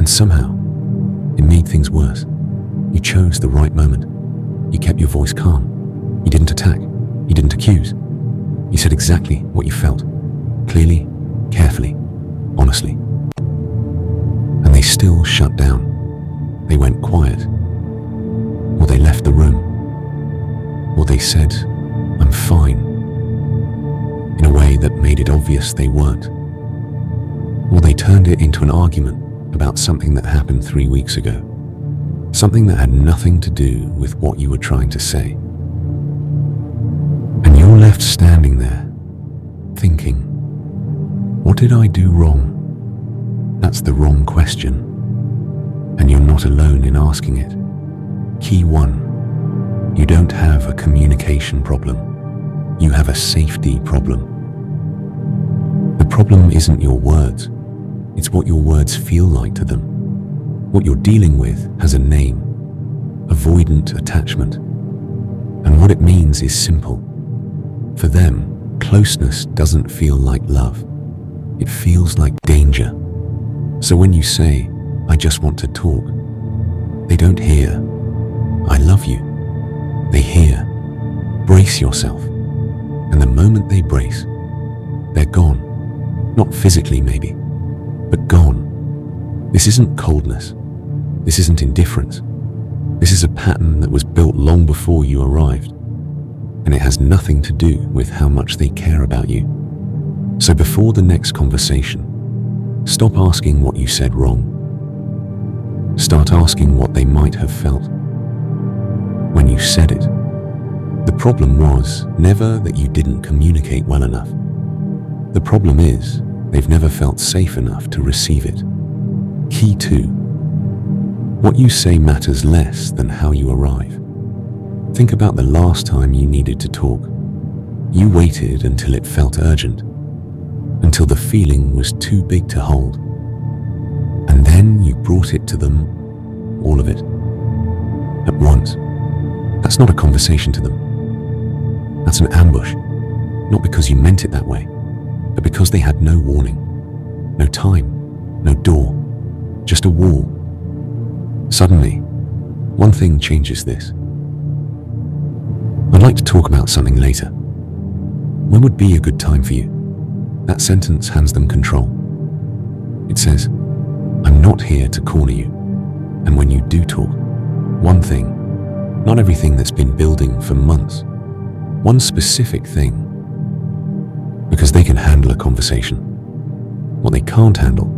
And somehow, it made things worse. You chose the right moment. You kept your voice calm. You didn't attack. You didn't accuse. You said exactly what you felt. Clearly, carefully, honestly. And they still shut down. They went quiet. Or they left the room. Or they said, "I'm fine," in a way that made it obvious they weren't. Or they turned it into an argument about something that happened 3 weeks ago. Something that had nothing to do with what you were trying to say. And you're left standing there, thinking, what did I do wrong? That's the wrong question. And you're not alone in asking it. Key 1. You don't have a communication problem. You have a safety problem. The problem isn't your words. It's what your words feel like to them. What you're dealing with has a name: avoidant attachment. And what it means is simple. For them, closeness doesn't feel like love. It feels like danger. So when you say, "I just want to talk," they don't hear, "I love you." They hear, "Brace yourself." And the moment they brace, they're gone. Not physically maybe, but gone. This isn't coldness. This isn't indifference. This is a pattern that was built long before you arrived. And it has nothing to do with how much they care about you. So before the next conversation, stop asking what you said wrong. Start asking what they might have felt when you said it. The problem was never that you didn't communicate well enough. The problem is they've never felt safe enough to receive it. Key 2. What you say matters less than how you arrive. Think about the last time you needed to talk. You waited until it felt urgent, until the feeling was too big to hold. And then you brought it to them, all of it, at once. That's not a conversation to them. That's an ambush, not because you meant it that way, but because they had no warning, no time, no door, just a wall. Suddenly, one thing changes this. I'd like to talk about something later. When would be a good time for you? That sentence hands them control. It says, "I'm not here to corner you." And when you do talk, one thing, not everything that's been building for months, one specific thing, because they can handle a conversation. What they can't handle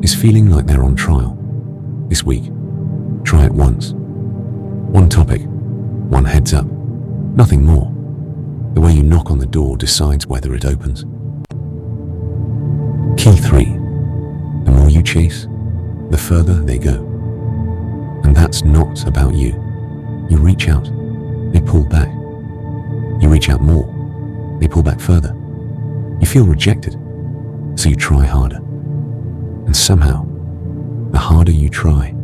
is feeling like they're on trial. This week, try it once. One topic, one heads up, nothing more. The way you knock on the door decides whether it opens. Key 3. The more you chase, the further they go. And that's not about you. You reach out, they pull back. You reach out more, they pull back further. You feel rejected, so you try harder. And somehow, the harder you try,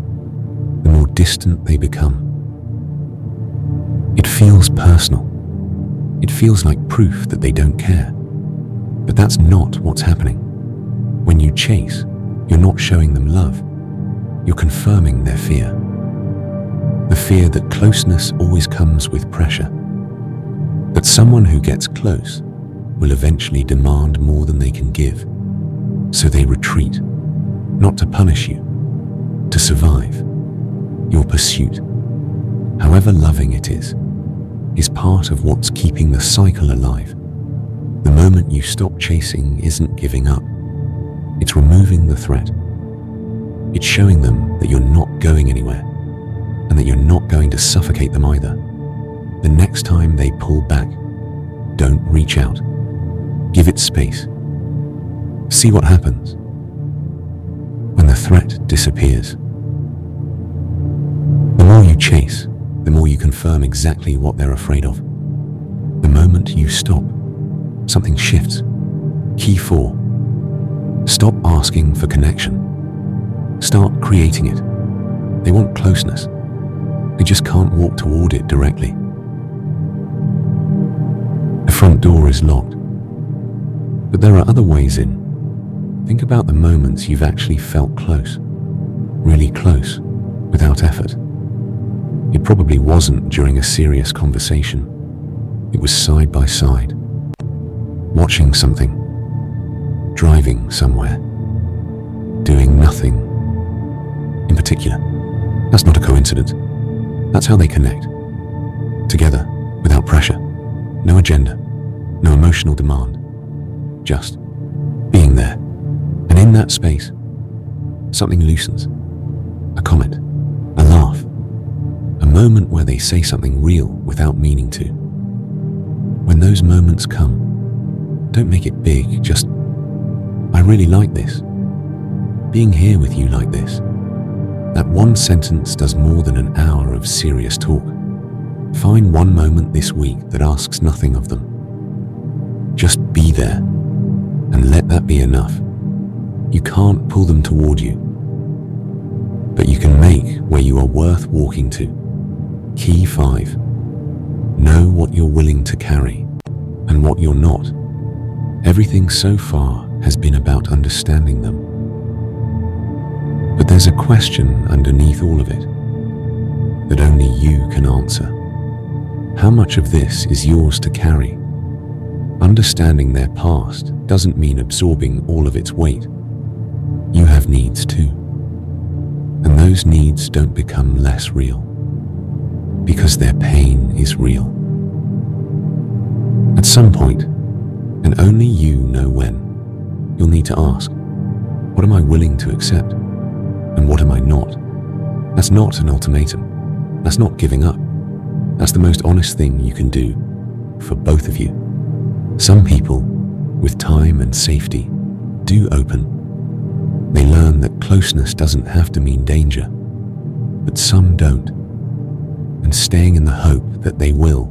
the more distant they become. It feels personal. It feels like proof that they don't care. But that's not what's happening. When you chase, you're not showing them love. You're confirming their fear. The fear that closeness always comes with pressure. That someone who gets close will eventually demand more than they can give. So they retreat, not to punish you, to survive. Your pursuit, however loving it is part of what's keeping the cycle alive. The moment you stop chasing isn't giving up. It's removing the threat. It's showing them that you're not going anywhere, and that you're not going to suffocate them either. The next time they pull back, don't reach out. Give it space. See what happens when the threat disappears. The more you chase, the more you confirm exactly what they're afraid of. The moment you stop, something shifts. Key 4. Stop asking for connection. Start creating it. They want closeness. They just can't walk toward it directly. The front door is locked, but there are other ways in. Think about the moments you've actually felt close, really close, without effort. It probably wasn't during a serious conversation. It was side by side, watching something, driving somewhere, doing nothing in particular. That's not a coincidence. That's how they connect. Together, without pressure, no agenda, no emotional demand, just being there. And in that space, something loosens. A comment, a laugh, a moment where they say something real without meaning to. When those moments come, don't make it big, just, I really like this. Being here with you like this. That one sentence does more than an hour of serious talk. Find one moment this week that asks nothing of them. Just be there, and let that be enough. You can't pull them toward you, but you can make where you are worth walking to. Key 5. Know what you're willing to carry and what you're not. Everything so far has been about understanding them. But there's a question underneath all of it that only you can answer. How much of this is yours to carry? Understanding their past doesn't mean absorbing all of its weight. You have needs too. And those needs don't become less real because their pain is real. At some point, and only you know when, you'll need to ask, what am I willing to accept? And what am I not? That's not an ultimatum. That's not giving up. That's the most honest thing you can do for both of you. Some people, with time and safety, do open. They learn that closeness doesn't have to mean danger, but some don't, and staying in the hope that they will,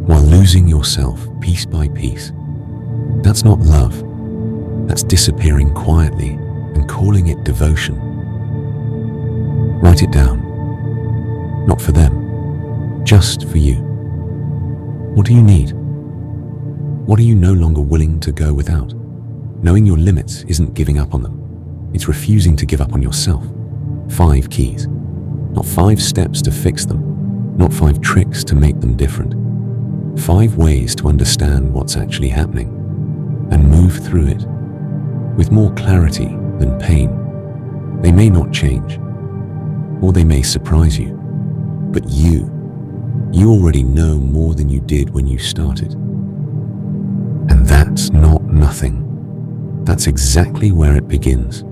while losing yourself piece by piece. That's not love. That's disappearing quietly and calling it devotion. Write it down. Not for them, just for you. What do you need? What are you no longer willing to go without? Knowing your limits isn't giving up on them. It's refusing to give up on yourself. 5 keys. Not 5 steps to fix them. Not 5 tricks to make them different. 5 ways to understand what's actually happening and move through it with more clarity than pain. They may not change, or they may surprise you, but you already know more than you did when you started. And that's not nothing. That's exactly where it begins.